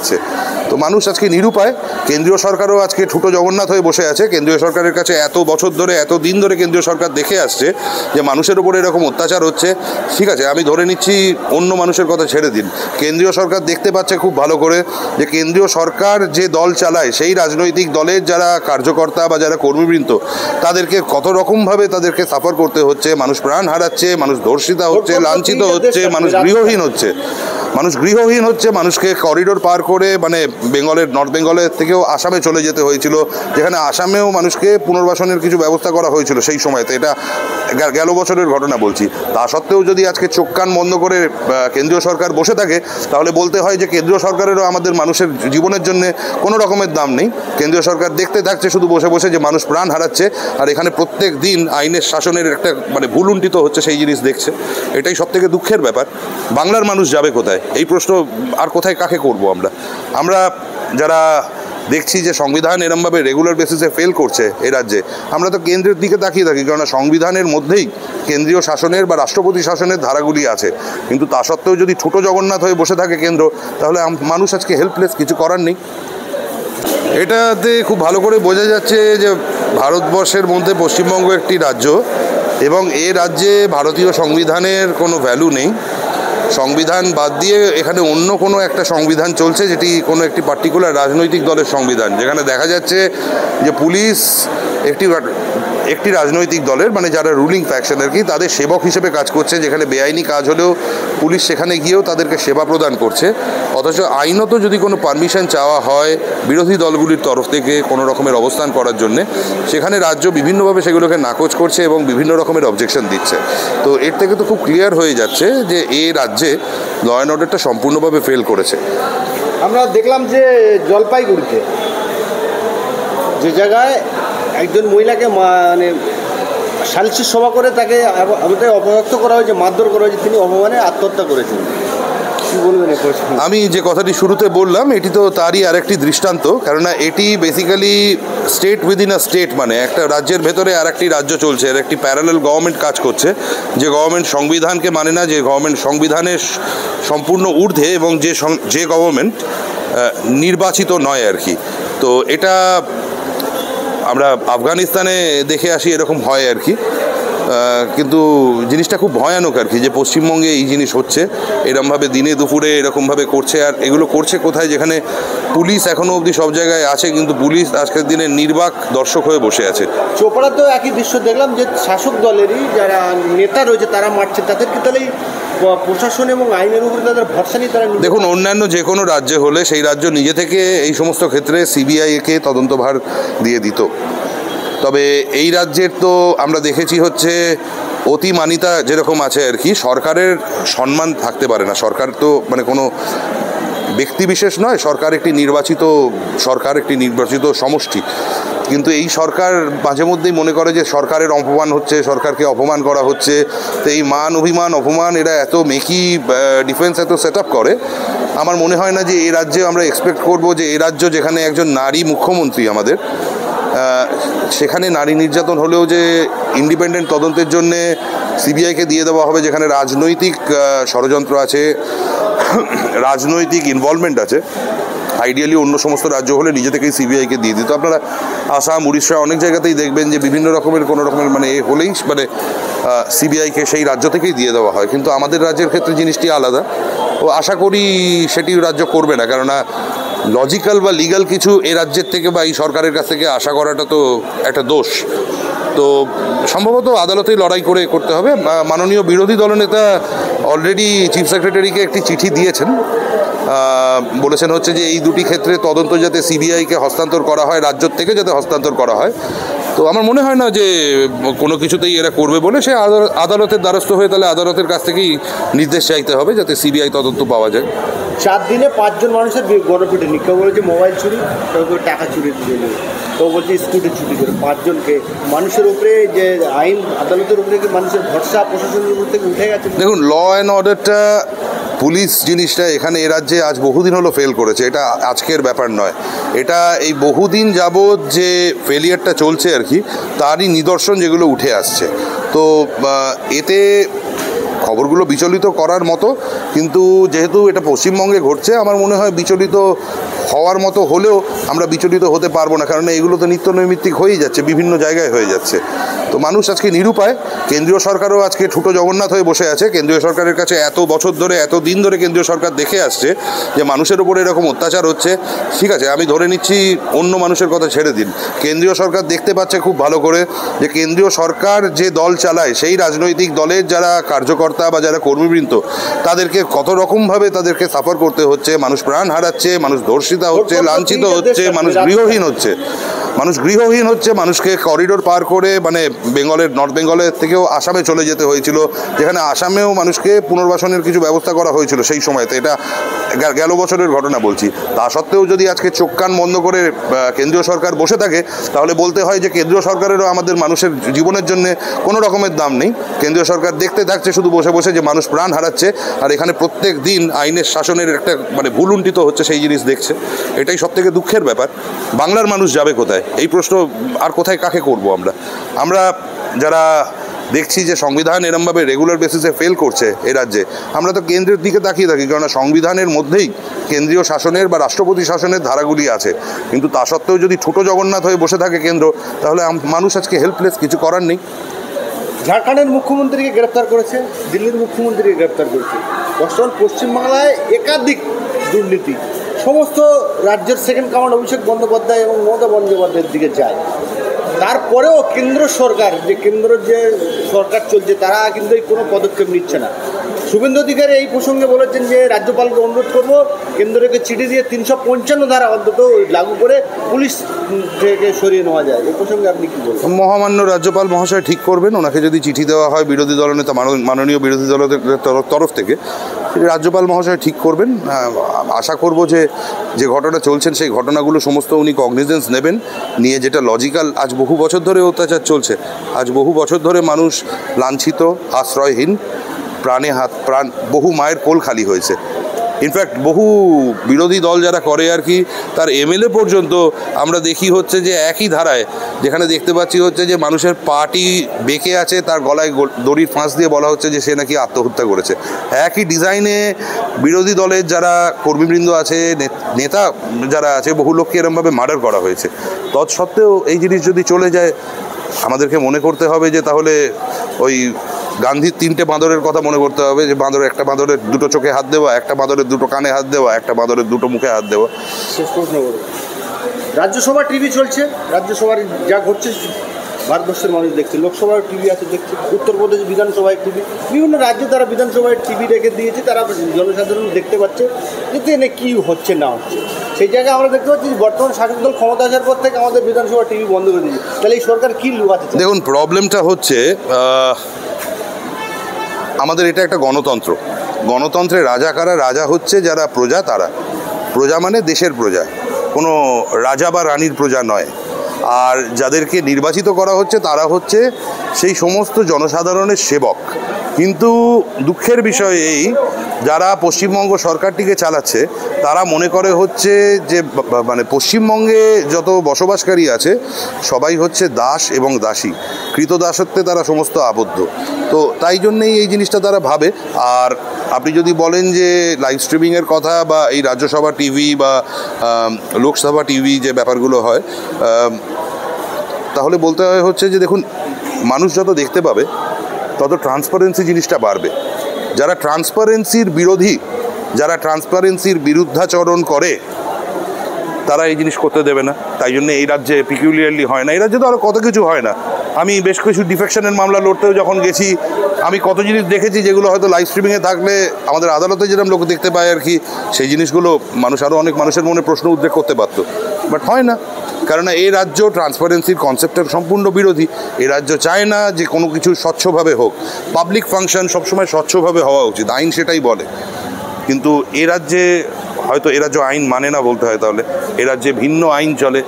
যাচ্ছে। তো মানুষ আজকে নিরুপায়। কেন্দ্রীয় সরকারও আজকে ঠুটো জগন্নাথ হয়ে বসে আছে। কেন্দ্রীয় সরকারের কাছে এত বছর ধরে, এত দিন ধরে কেন্দ্রীয় সরকার দেখে আসছে যে মানুষের উপরে এরকম অত্যাচার হচ্ছে। ঠিক আছে, আমি ধরে নিচ্ছি অন্য মানুষের কথা ছেড়ে দিন, কেন্দ্রীয় সরকার দেখতে পাচ্ছে খুব ভালো করে যে কেন্দ্রীয় সরকার যে দল চালায় সেই রাজনৈতিক দলের যারা কার্যকর্তা বা যারা কর্মীবৃন্দ তাদেরকে কত রকমভাবে তাদেরকে সাফার করতে হচ্ছে। মানুষ প্রাণ হারাচ্ছে, মানুষ ধর্ষিতা হচ্ছে, লাঞ্ছিত হচ্ছে, মানুষ গৃহহীন হচ্ছে, মানুষকে করিডোর পার করে মানে নর্থ বেঙ্গলের থেকেও আসামে চলে যেতে হয়েছিল, যেখানে আসামেও মানুষকে পুনর্বাসনের কিছু ব্যবস্থা করা হয়েছিল সেই সময়তে। এটা গেল বছরের ঘটনা বলছি। তা সত্ত্বেও যদি আজকে চোখ কান বন্ধ করে কেন্দ্রীয় সরকার বসে থাকে তাহলে বলতে হয় যে কেন্দ্রীয় সরকারেরও আমাদের মানুষের জীবনের জন্য কোনো রকমের দাম নেই। কেন্দ্রীয় সরকার দেখতে থাকছে শুধু বসে বসে যে মানুষ প্রাণ হারাচ্ছে, আর এখানে প্রত্যেক দিন আইনের শাসনের একটা মানে ভুলুণ্ঠিত হচ্ছে সেই জিনিস দেখছে। এটাই সবথেকে দুঃখের ব্যাপার। বাংলার মানুষ যাবে কোথায়? এই প্রশ্ন আর কোথায় কাকে করবো আমরা যারা দেখছি যে সংবিধান এরমভাবে রেগুলার বেসিসে ফেল করছে এই রাজ্যে, আমরা তো কেন্দ্রের দিকে তাকিয়ে থাকি, কারণ সংবিধানের মধ্যেই কেন্দ্রীয় শাসনের বা রাষ্ট্রপতি শাসনের ধারাগুলি আছে। কিন্তু তা সত্ত্বেও যদি ছোটো জগন্নাথ হয়ে বসে থাকে কেন্দ্র, তাহলে মানুষ আজকে হেল্পলেস, কিছু করার নেই। এটাতে খুব ভালো করে বোঝা যাচ্ছে যে ভারতবর্ষের মধ্যে পশ্চিমবঙ্গ একটি রাজ্য এবং এ রাজ্যে ভারতীয় সংবিধানের কোনো ভ্যালু নেই। সংবিধান বাদ দিয়ে এখানে অন্য কোনো একটা সংবিধান চলছে, যেটি কোনো একটি পার্টিকুলার রাজনৈতিক দলের সংবিধান, যেখানে দেখা যাচ্ছে যে পুলিশ একটি রাজনৈতিক দলের মানে যারা রুলিং ফ্যাকশন আর কি তাদের সেবক হিসেবে কাজ করছে, যেখানে বেআইনি কাজ হলেও পুলিশ সেখানে গিয়েও তাদেরকে সেবা প্রদান করছে। অথচ আইনত যদি কোনো পারমিশন চাওয়া হয় বিরোধী দলগুলির তরফ থেকে কোনো রকমের অবস্থান করার জন্যে, সেখানে রাজ্য বিভিন্নভাবে সেগুলোকে নাকচ করছে এবং বিভিন্ন রকমের অবজেকশন দিচ্ছে। তো এর থেকে তো খুব ক্লিয়ার হয়ে যাচ্ছে যে এই রাজ্যে ল অ্যান্ড অর্ডারটা সম্পূর্ণভাবে ফেল করেছে। আমরা দেখলাম যে জলপাইগুড়িতে যে জায়গায় একজন মহিলাকে মানে সালিসি সভা করে তাকে আমাদের অপদস্থ করা হয়েছে, মারধর করা হয়েছে, তিনি অপমানে আত্মহত্যা করেছেন। কী বলবেন? আমি যে কথাটি শুরুতে বললাম এটি তো তারই আরেকটি দৃষ্টান্ত, কেননা এটি basically state within a state, মানে একটা রাজ্যের ভেতরে আর একটি রাজ্য চলছে, এর একটি প্যারালাল গভর্নমেন্ট কাজ করছে, যে গভর্নমেন্ট সংবিধানকে মানে না, যে গভর্নমেন্ট সংবিধানের সম্পূর্ণ ঊর্ধ্বে এবং যে গভর্নমেন্ট নির্বাচিত নয় আর কি। তো এটা আমরা আফগানিস্তানে দেখে আসি এরকম হয় আর কি, কিন্তু জিনিসটা খুব ভয়ানক আর কি যে পশ্চিমবঙ্গে এই জিনিস হচ্ছে, এরকমভাবে দিনে দুপুরে এরকমভাবে করছে। আর এগুলো করছে কোথায়? যেখানে পুলিশ এখনও অবধি সব জায়গায় আছে, কিন্তু পুলিশ আজকের দিনে নির্বাক দর্শক হয়ে বসে আছে। চোপড়াতেও একই দৃশ্য দেখলাম যে শাসক দলেরই যারা নেতা রয়েছে তারা মারছে, তাদেরকে তাহলে প্রশাসন এবং আইনের উপরে তাদের ভরসা নেই। তারা দেখুন, অন্যান্য যে কোনো রাজ্যে হলে সেই রাজ্য নিজে থেকে এই সমস্ত ক্ষেত্রে সিবিআইকে তদন্তভার দিয়ে দিত। তবে এই রাজ্যের তো আমরা দেখেছি হচ্ছে অতিমানিতা যেরকম আছে আর কি, সরকারের সম্মান থাকতে পারে না। সরকার তো মানে কোনো ব্যক্তিবিশেষ নয়, সরকার একটি নির্বাচিত সমষ্টি। কিন্তু এই সরকার মাঝে মধ্যেই মনে করে যে সরকারের অপমান হচ্ছে, সরকারকে অপমান করা হচ্ছে। তো এই মান অভিমান অপমান এরা এত মেকি ডিফেন্স এত সেট আপ করে, আমার মনে হয় না যে এই রাজ্যে আমরা এক্সপেক্ট করব যে এই রাজ্য যেখানে একজন নারী মুখ্যমন্ত্রী আমাদের, সেখানে নারী নির্যাতন হলেও যে ইন্ডিপেন্ডেন্ট তদন্তের জন্যে সিবিআইকে দিয়ে দেওয়া হবে, যেখানে রাজনৈতিক ষড়যন্ত্র আছে, রাজনৈতিক ইনভলভমেন্ট আছে। আইডিয়ালি অন্য সমস্ত রাজ্য হলে নিজে থেকেই সিবিআইকে দিয়ে দিত। আপনারা আসাম, উড়িষ্যা অনেক জায়গাতেই দেখবেন যে বিভিন্ন রকমের কোনো রকমের মানে হলেই মানে সিবিআইকে সেই রাজ্য থেকেই দিয়ে দেওয়া হয়। কিন্তু আমাদের রাজ্যের ক্ষেত্রে জিনিসটি আলাদা, ও আশা করি সেটি রাজ্য করবে না, কেননা লজিক্যাল বা লিগ্যাল কিছু এই রাজ্যের থেকে বা এই সরকারের কাছ থেকে আশা করাটা তো একটা দোষ। তো সম্ভবত আদালতেই লড়াই করতে হবে। মাননীয় বিরোধী দলনেতা অলরেডি চিফ সেক্রেটারিকে একটি চিঠি দিয়েছেন, বলেছেন হচ্ছে যে এই দুটি ক্ষেত্রে তদন্ত যাতে সিবিআইকে হস্তান্তর করা হয়, রাজ্য থেকে যাতে হস্তান্তর করা হয়। তো আমার মনে হয় না যে কোনো কিছুতেই এরা করবে বলে, সে আদালতের দ্বারস্থ হয়ে তাহলে আদালতের কাছ থেকেই নির্দেশ চাইতে হবে যাতে সিবিআই তদন্ত পাওয়া যায়। 4 দিনে 5 জন মানুষের গণপিটুনি, কেউ বলেছে মোবাইল চুরি, কেউ টাকা চুরি দিয়ে নেবে, কেউ বলছে স্কুটি চুরি করে। 5 জনকে মানুষের উপরে যে আইন আদালতের উপরে কি মানুষের ভরসা প্রশাসনের উপর থেকে উঠে গেছে? দেখুন, ল অ্যান্ড অর্ডারটা পুলিশ জিনিসটা এখানে এ রাজ্যে আজ বহুদিন হলো ফেল করেছে, এটা আজকের ব্যাপার নয়। এটা এই বহুদিন যাবৎ যে ফেলিয়ারটা চলছে আর কি, তারই নিদর্শন যেগুলো উঠে আসছে। তো এতে খবরগুলো বিচলিত করার মতো, কিন্তু যেহেতু এটা পশ্চিমবঙ্গে ঘটছে আমার মনে হয় বিচলিত হওয়ার মতো হলেও আমরা বিচলিত হতে পারবো না, কারণ এগুলো তো নিত্য নৈমিত্তিক হয়েই যাচ্ছে, বিভিন্ন জায়গায় হয়ে যাচ্ছে। তো মানুষ আজকে নিরুপায়। কেন্দ্রীয় সরকারও আজকে ঠুটো জগন্নাথ হয়ে বসে আছে। কেন্দ্রীয় সরকারের কাছে এত বছর ধরে, এত দিন ধরে কেন্দ্রীয় সরকার দেখে আসছে যে মানুষের উপরে এরকম অত্যাচার হচ্ছে। ঠিক আছে, আমি ধরে নিচ্ছি অন্য মানুষের কথা ছেড়ে দিন, কেন্দ্রীয় সরকার দেখতে পাচ্ছে খুব ভালো করে যে কেন্দ্রীয় সরকার যে দল চালায় সেই রাজনৈতিক দলের যারা কার্যকর্তা বা যারা কর্মীবৃন্দ তাদেরকে কত রকমভাবে তাদেরকে সাফার করতে হচ্ছে। মানুষ প্রাণ হারাচ্ছে, মানুষ ধর্ষিতা হচ্ছে, লাঞ্ছিত হচ্ছে, মানুষ গৃহহীন হচ্ছে, মানুষকে করিডোর পার করে মানে নর্থ বেঙ্গলের থেকেও আসামে চলে যেতে হয়েছিল, যেখানে আসামেও মানুষকে পুনর্বাসনের কিছু ব্যবস্থা করা হয়েছিল সেই সময়তে। এটা গেল বছরের ঘটনা বলছি। তা সত্ত্বেও যদি আজকে চোখ কান বন্ধ করে কেন্দ্রীয় সরকার বসে থাকে, তাহলে বলতে হয় যে কেন্দ্রীয় সরকারেরও আমাদের মানুষের জীবনের জন্য কোনো রকমের দাম নেই। কেন্দ্রীয় সরকার দেখতে থাকছে শুধু বসে বসে যে মানুষ প্রাণ হারাচ্ছে, আর এখানে প্রত্যেক দিন আইনের শাসনের একটা মানে ভুলুণ্ঠিত হচ্ছে সেই জিনিস দেখছে। এটাই সবথেকে দুঃখের ব্যাপার। বাংলার মানুষ যাবে কোথায়? এই প্রশ্ন আর কোথায় কাকে করব আমরা যারা দেখছি যে সংবিধান এরমভাবে রেগুলার বেসিসে ফেল করছে এই রাজ্যে, আমরা তো কেন্দ্রের দিকে তাকিয়ে থাকি, কারণ সংবিধানের মধ্যেই কেন্দ্রীয় শাসনের বা রাষ্ট্রপতি শাসনের ধারাগুলি আছে। কিন্তু তা সত্ত্বেও যদি ছোটো জগন্নাথ হয়ে বসে থাকে কেন্দ্র, তাহলে মানুষ আজকে হেল্পলেস, কিছু করার নেই। ঝাড়খণ্ডের মুখ্যমন্ত্রীকে গ্রেপ্তার করেছে, দিল্লির মুখ্যমন্ত্রীকে গ্রেপ্তার করেছে। বর্তমান পশ্চিমবাংলায় একাধিক দুর্নীতি সমস্ত রাজ্যের সেকেন্ড কমান্ড অভিষেক বন্দ্যোপাধ্যায় এবং মমতা বন্দ্যোপাধ্যায়ের দিকে যায়। তারপরেও কেন্দ্র সরকার যে সরকার চলছে তারা কিন্তু এই কোনো পদক্ষেপ নিচ্ছে না। শুভেন্দু অধিকারী এই প্রসঙ্গে বলেছেন যে রাজ্যপালকে অনুরোধ করবো কেন্দ্রকে চিঠি দিয়ে 355 ধারা অন্তত লাগু করে পুলিশ থেকে সরিয়ে নেওয়া যায়। এই প্রসঙ্গে আপনি কী বলবেন? মহামান্য রাজ্যপাল মহাশয় ঠিক করবেন। ওনাকে যদি চিঠি দেওয়া হয় বিরোধী দলনেতা মাননীয় বিরোধী দলের তরফ থেকে, রাজ্যপাল মহাশয় ঠিক করবেন। আশা করব যে ঘটনা চলছেন সেই ঘটনাগুলো সমস্ত উনি কগনিজেন্স নেবেন, নিয়ে যেটা লজিক্যাল। আজ বহু বছর ধরে অত্যাচার চলছে, আজ বহু বছর ধরে মানুষ লাঞ্ছিত, আশ্রয়হীন, প্রাণ বহু মায়ের কোল খালি হয়েছে। ইনফ্যাক্ট বহু বিরোধী দল যারা করে আর কি, তার এমএলএ পর্যন্ত আমরা দেখি হচ্ছে যে একই ধারায়, যেখানে দেখতে পাচ্ছি হচ্ছে যে মানুষের পাটি বেঁকে আছে, তার গলায় দড়ির ফাঁস দিয়ে বলা হচ্ছে যে সে নাকি আত্মহত্যা করেছে। একই ডিজাইনে বিরোধী দলের যারা কর্মীবৃন্দ আছে, নেতা যারা আছে, বহু লোককে এরমভাবে মার্ডার করা হয়েছে। তৎসত্ত্বেও এই জিনিস যদি চলে যায়, আমাদেরকে মনে করতে হবে যে তাহলে ওই গান্ধীর 3টে বাঁদরের কথা মনে করতে হবে, যে একটা বাঁদরের 2টো চোখে হাত দেওয়া, একটা বাঁদরের 2টো কানে হাত দেওয়া, একটা বাঁদরের 2টো মুখে হাত দেওয়া। শেষ প্রশ্ন করব, রাজ্যসভা টিভি চলছে, রাজ্যসভার যা ঘটছে ভারতবর্ষের মানুষ দেখছে, লোকসভার টিভি আছে দেখছে, উত্তরপ্রদেশ বিধানসভায় টিভি, বিভিন্ন রাজ্যে তারা বিধানসভায় টিভি রেখে দিয়েছে, তারা জনসাধারণ দেখতে পাচ্ছে যে এনে কী হচ্ছে না হচ্ছে। সেই জায়গায় আমরা দেখতে পাচ্ছি বর্তমান শাসক দল ক্ষমতা আসার পর থেকে আমাদের বিধানসভা টিভি বন্ধ করে দিয়েছে। তাহলে এই সরকার কী লুকাতে চায়? দেখুন, প্রবলেমটা হচ্ছে আমাদের এটা একটা গণতন্ত্রে রাজা কারা? রাজা হচ্ছে যারা প্রজা, তারা প্রজা মানে দেশের প্রজা, কোনো রাজা বা রানীর প্রজা নয়। আর যাদেরকে নির্বাচিত করা হচ্ছে তারা হচ্ছে সেই সমস্ত জনসাধারণের সেবক। কিন্তু দুঃখের বিষয় এই, যারা পশ্চিমবঙ্গ সরকারটিকে চালাচ্ছে তারা মনে করে হচ্ছে যে মানে পশ্চিমবঙ্গে যত বসবাসকারী আছে সবাই হচ্ছে দাস এবং দাসী, কৃতদাসত্বে তারা সমস্ত আবদ্ধ। তো তাই জন্যেই এই জিনিসটা তারা ভাবে। আর আপনি যদি বলেন যে লাইভ স্ট্রিমিংয়ের কথা বা এই রাজ্যসভা টিভি বা লোকসভা টিভি যে ব্যাপারগুলো হয়, তাহলে বলতে হয় হচ্ছে যে দেখুন, মানুষ যত দেখতে পাবে তত ট্রান্সপারেন্সি জিনিসটা বাড়বে। যারা ট্রান্সপারেন্সির বিরোধী, যারা ট্রান্সপারেন্সির বিরুদ্ধাচরণ করে, তারা এই জিনিস করতে দেবে না। তাই জন্য এই রাজ্যে পিকুলিয়ারলি হয় না, এই রাজ্যে তো আরও কত কিছু হয় না। আমি বেশ কিছু ডিফেকশনের মামলা লড়তেও যখন গেছি, আমি কত জিনিস দেখেছি যেগুলো হয়তো লাইভ স্ট্রিমিংয়ে থাকলে আমাদের আদালতে যেরকম লোক দেখতে পায় আর কি, সেই জিনিসগুলো অনেক মানুষের মনে প্রশ্ন উদ্রেক করতে পারতো, বাট হয় না। কারণ এই রাজ্য ট্রান্সপারেন্সির কনসেপ্টের সম্পূর্ণ বিরোধী। এই রাজ্য চায় না যে কোনো কিছু স্বচ্ছভাবে হোক। পাবলিক ফাংশন সবসময় স্বচ্ছভাবে হওয়া উচিত, আইন সেটাই বলে। কিন্তু এ রাজ্যে হয়তো এ রাজ্য আইন মানে না বলতে হয়, তাহলে এ রাজ্যে ভিন্ন আইন চলে,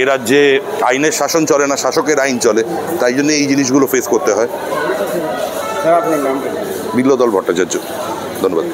এ রাজ্যে আইনের শাসন চলে না, শাসকের আইন চলে। তাই জন্য এই জিনিসগুলো ফেস করতে হয়। আপনার নাম? বিল্লদল ভট্টাচার্য। ধন্যবাদ।